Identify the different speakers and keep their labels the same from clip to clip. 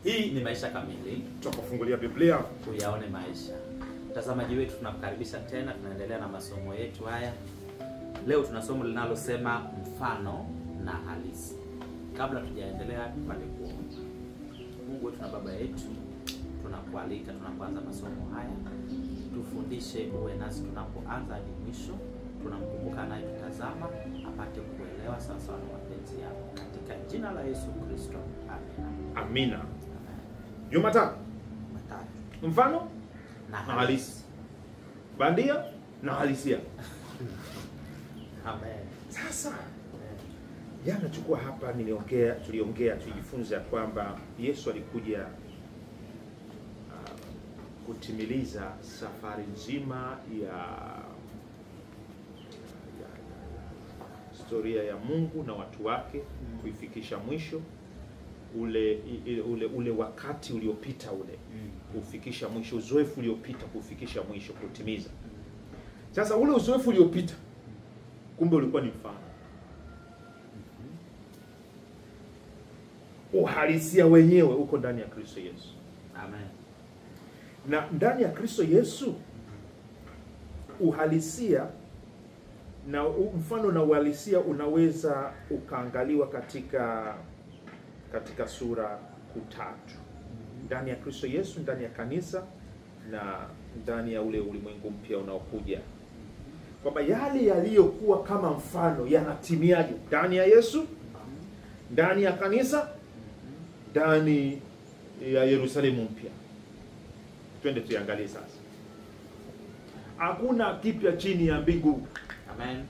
Speaker 1: Hii ni Maisha Kamili.
Speaker 2: Tutakufungulia Biblia
Speaker 1: Uyaone maisha. Mtazamaji wetu, tunakukaribisha tena, tunaendelea na masomo yetu haya. Leo tuna somo linalosema mfano na halisi. Kabla tujaendelea, tupate kuomba. Mungu wetu na Baba yetu, tunakualika tunapoanza masomo haya, tufundishe, uwe nasi tunapoanza hadi mwisho. Tunamkumbuka naye tutazama apate kuelewa sawasawa na mapenzi yako, katika jina la Yesu Kristo. Amina.
Speaker 2: Amina. Jumatatu. Mfano
Speaker 1: Na
Speaker 2: halisi. Bandia na halisia.
Speaker 1: Amen.
Speaker 2: Sasa jana chukua hapa tuliongea tujifunze kwamba Yesu alikuja kutimiliza safari nzima ya historia ya Mungu na watu wake, kuifikisha mwisho ule wakati uliopita kufikisha mwisho, uzoefu uliopita kufikisha mwisho, kutimiza. Sasa ule uzoefu uliopita kumbe ulikuwa ni mfano. Uhalisia wenyewe uko ndani ya Kristo Yesu.
Speaker 1: Amen.
Speaker 2: Na ndani ya Kristo Yesu uhalisia na mfano na uhalisia unaweza ukaangaliwa katika sura tatu. Ndani ya Kristo Yesu, ndani ya kanisa, na ndani ya ule ulimwengu mpya unaokuja. Kwamba yale yaliyokuwa kama mfano yanatimiaje ndani ya Yesu, ndani ya kanisa, ndani ya Yerusalemu mpya. Twende tuangalie sasa. Hakuna kipya chini ya mbingu.
Speaker 1: Amen.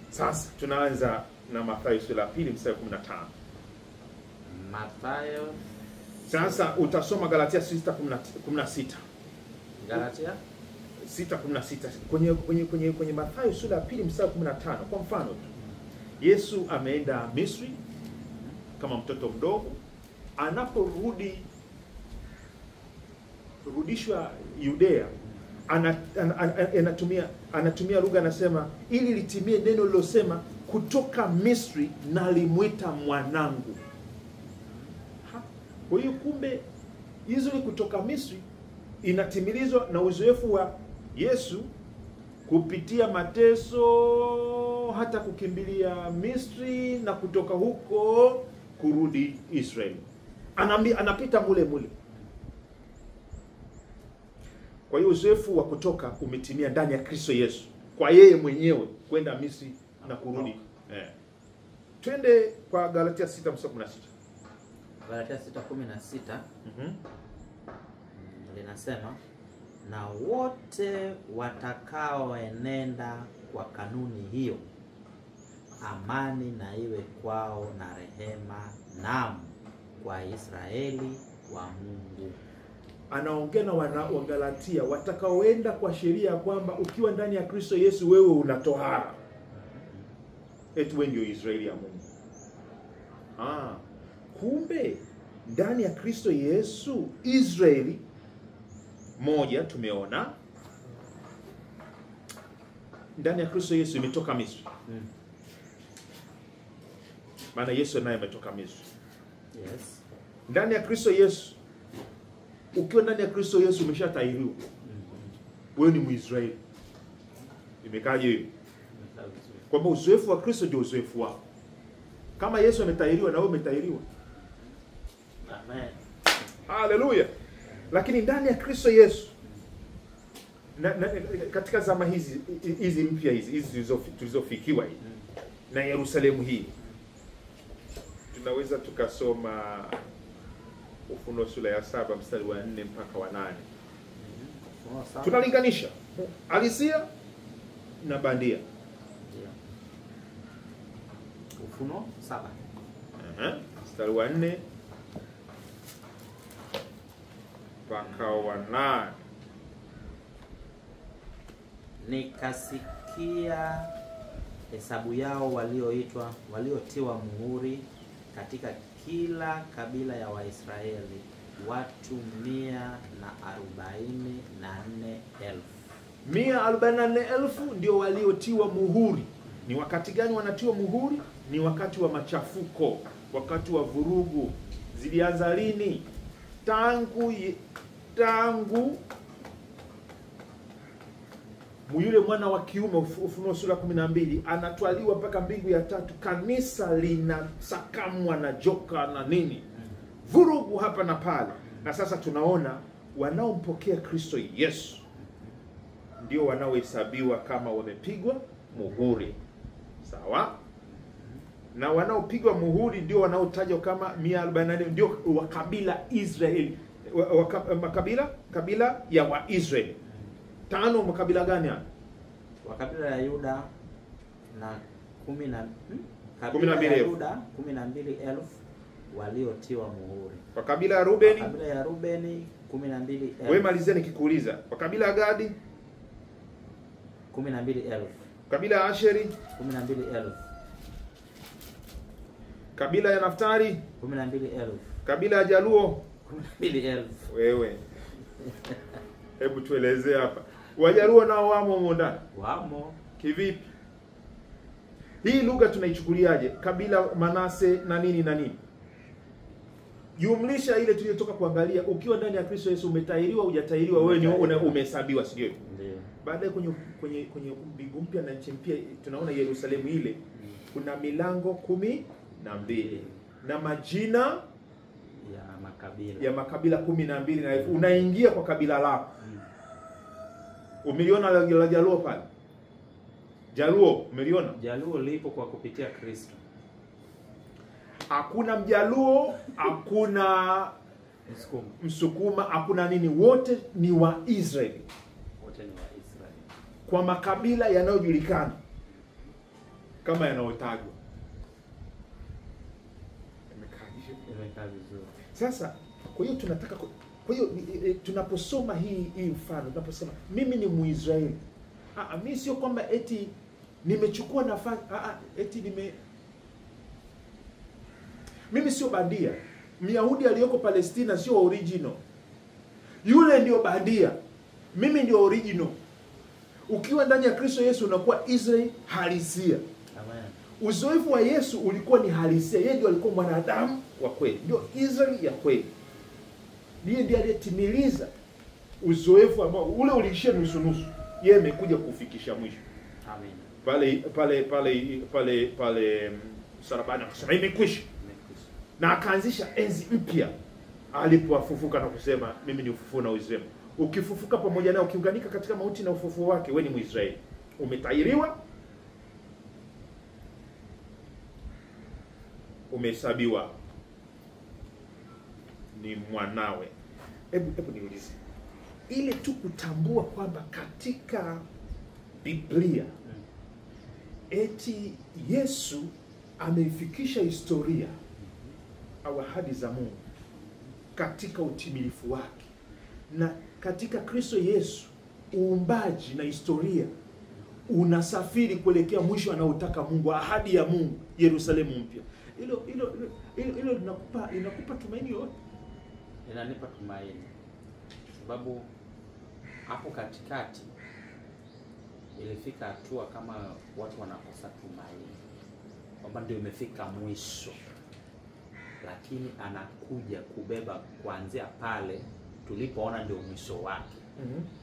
Speaker 2: Sasa tunaanza na Mathayo sura ya 2 mstari 15.
Speaker 1: Mathayo.
Speaker 2: Sasa utasoma Galatia 6:16.
Speaker 1: Galatia
Speaker 2: 6:16. Kwenye Mathayo sura ya 2 mstari 15. Kwa mfano tu, Yesu ameenda Misri kama mtoto mdogo, rudishwa Yudea, anatumia lugha, anasema ili litimie neno lilosema, kutoka Misri nalimwita mwanangu. Kwa hiyo kumbe hizo ni kutoka Misri inatimilizwa na uzoefu wa Yesu kupitia mateso, hata kukimbilia Misri na kutoka huko kurudi Israeli. Anapita mule. Kwa hiyo uzoefu wa kutoka umetimia ndani ya Kristo Yesu, kwa yeye mwenyewe kwenda Misri na kurudi. Twende kwa Galatia 6:16.
Speaker 1: Galatia 6:16. Linasema, na wote watakaoenenda kwa kanuni hiyo, amani na iwe kwao na rehema, naam, kwa Israeli wa Mungu.
Speaker 2: Anaongea na wa Galatia watakaoenda kwa sheria, kwamba ukiwa ndani ya Kristo Yesu wewe una tohara. Wewe ndio Israeli ya Mungu. Kumbe ndani ya Kristo Yesu Israeli moja tumeona ndani ya Kristo Yesu imetoka Misri. Maana Yesu naye ametoka Misri.
Speaker 1: Yes.
Speaker 2: Ndani ya Kristo Yesu, ukiwa ndani ya Kristo Yesu umeshatahiriwa. Wewe ni Mwisraeli. Imekaje hiyo? Kwamba uzoefu wa Kristo ndio uzoefu wako. Kama Yesu ametahiriwa na wewe umetahiriwa.
Speaker 1: Amen.
Speaker 2: Haleluya. Lakini ndani ya Kristo Yesu katika zama hizi mpya hizi tulizofikiwa hizi na Yerusalemu hii, tunaweza tukasoma Ufunuo sura ya 7 mstari wa 4 mpaka wa 8. Tunalinganisha halisia na bandia.
Speaker 1: Ufunuo 7.
Speaker 2: Mstari wa 4 mpaka wa 8.
Speaker 1: Nikasikia hesabu yao waliotiwa muhuri katika kila kabila ya Waisraeli, watu 144,000.
Speaker 2: 144,000 ndio waliotiwa muhuri. Ni wakati gani wanatiwa muhuri? Ni wakati wa machafuko, wakati wa vurugu, zilianza lini? Tangu yule mwana wa kiume, Ufunuo sura 12, anatwaliwa mpaka mbingu ya tatu. Kanisa linasakamwa na joka na nini, vurugu hapa na pale. Na sasa tunaona wanaompokea Kristo Yesu ndio wanaohesabiwa kama wamepigwa muhuri, sawa? Na wanaopigwa muhuri ndio wanaotajwa kama 144, ndio wa kabila Israeli, kabila ya Waisraeli. 5 makabila gani hapa?
Speaker 1: Wa kabila ya Yuda na 12,000 waliotiwa muhuri.
Speaker 2: Kwa kabila ya Rubeni?
Speaker 1: Kabila ya Rubeni 12,000.
Speaker 2: Wewe malizia nikikuuliza. Kwa kabila ya Gadi?
Speaker 1: 12,000.
Speaker 2: Kabila ya Asheri?
Speaker 1: 12,000.
Speaker 2: Kabila ya Naftali?
Speaker 1: 12,000.
Speaker 2: Kabila ya Jaluo?
Speaker 1: 12,000.
Speaker 2: Wewe. Hebu tuelezee hapa. Wajaluo nao wamo humo ndani?
Speaker 1: Wamo.
Speaker 2: Kivipi? Hii lugha tunaichukuliaje? Kabila Manase na nini na nini? Jumlisha ile tuliyotoka kuangalia. Ukiwa ndani ya Kristo Yesu umetahiriwa, hujatahiriwa, wewe ni umehesabiwa, si ndio?
Speaker 1: Ndio.
Speaker 2: Baadaye kwenye mbingu mpya na nchi mpya tunaona Yerusalemu ile kuna milango 12 na majina ya makabila 12, na unaingia kwa kabila lako. Umeliona la Jaluo pale? Jaluo umeliona?
Speaker 1: Jaluo lipo kwa kupitia Kristo.
Speaker 2: Hakuna Mjaluo, hakuna Msukuma, hakuna nini, wote ni Waisraeli.
Speaker 1: Wote ni Waisraeli.
Speaker 2: Kwa makabila yanayojulikana kama yanayotajwa.
Speaker 1: Imekaa vizuri.
Speaker 2: Sasa kwa hiyo tunaposoma hii mfano, tunaposema mimi ni Muisraeli, mimi sio kwamba eti nimechukua nafasi, mimi sio bandia. Myahudi aliyoko Palestina sio original. Yule ndio bandia. Mimi ndio original. Ukiwa ndani ya Kristo Yesu unakuwa Israeli halisia.
Speaker 1: Amen.
Speaker 2: Uzoefu wa Yesu ulikuwa ni halisia. Yeye ndio alikuwa mwanadamu wa kweli. Ndio Israeli ya kweli. Yeye ndiye aliyetimiliza uzoefu ambao ule uliishia nusu. Yeye amekuja kufikisha mwisho.
Speaker 1: Amen.
Speaker 2: Pale msalabani akasema imekwisha. Na akaanzisha enzi mpya alipofufuka na kusema mimi ni ufufuo na uzima. Ukifufuka pamoja naye, ukiunganika katika mauti na ufufuo wake, wewe ni Mwisraeli. Umetahiriwa, umehesabiwa ni mwanawe. Hebu niulize. Ile tu kutambua kwamba katika Biblia eti Yesu ameifikisha historia au ahadi za Mungu katika utimilifu wake, na katika Kristo Yesu uumbaji na historia unasafiri kuelekea mwisho anaotaka Mungu, ahadi ya Mungu, Yerusalemu mpya. Hilo linakupa tumaini yote.
Speaker 1: Inanipa tumaini. Sababu hapo katikati ilifika hatua kama watu wanakosa tumaini, kwamba ndio imefika mwisho. Lakini anakuja kubeba kuanzia pale tulipoona ndio mwisho wake.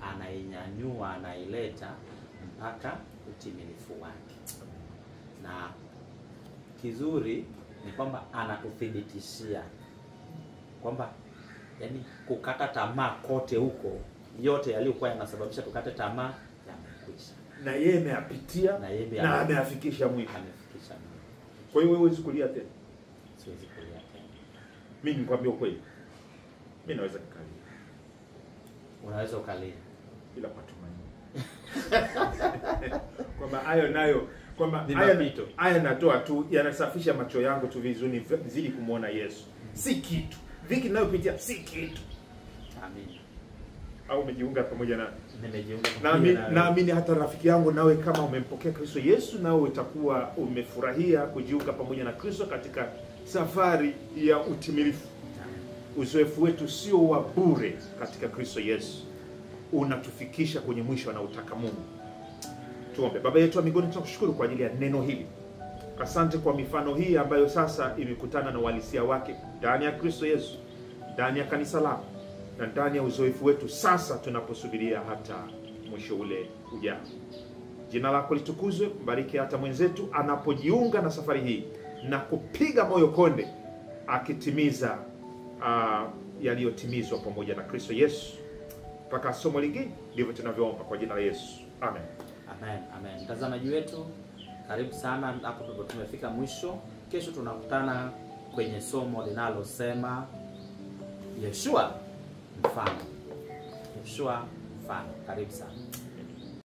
Speaker 1: Anainyanyua, anaileta mpaka utimilifu wake. Na kizuri ni kwamba anatuthibitishia kwamba yani kukata tamaa kote huko, yote yaliyokuwa yanasababisha tukate tamaa yamekwisha.
Speaker 2: Na yeye ameyapitia na ameyafikisha mwisho. Kwa hiyo wewe huwezi kulia tena.
Speaker 1: Siwezi kulia tena.
Speaker 2: Mimi nikwambia ukweli. Mimi naweza kukalia.
Speaker 1: Unaweza ukalia
Speaker 2: bila kwa tumaini. Kwamba hayo nayo, kwamba haya natoa tu, yanasafisha macho yangu tu vizuri zidi kumuona Yesu. Si kitu. Viki ninayopitia si kitu.
Speaker 1: Amen.
Speaker 2: Au umejiunga pamoja na
Speaker 1: nimejiunga
Speaker 2: naamini hata rafiki yangu nawe kama umempokea Kristo Yesu, nawe utakuwa umefurahia kujiunga pamoja na Kristo katika safari ya utimilifu. Uzoefu wetu sio wa bure katika Kristo Yesu. Unatufikisha kwenye mwisho anaotaka Mungu. Tuombe. Baba yetu wa mbinguni, tunakushukuru kwa ajili ya neno hili. Asante kwa mifano hii ambayo sasa imekutana na uhalisia wake ndani ya Kristo Yesu, ndani ya kanisa lako na ndani ya uzoefu wetu sasa tunaposubiria hata mwisho ule ujao. Jina lako litukuzwe. Mbariki hata mwenzetu anapojiunga na safari hii na kupiga moyo konde akitimiza yaliyotimizwa pamoja na Kristo Yesu. Mpaka somo lingine, ndivyo tunavyoomba kwa jina la Yesu. Amen.
Speaker 1: Amen. Amen. Mtazamaji wetu, karibu sana. Hapo ndipo tumefika mwisho. Kesho tunakutana kwenye somo linalosema Yeshua mfano. Yeshua mfano. Karibu sana.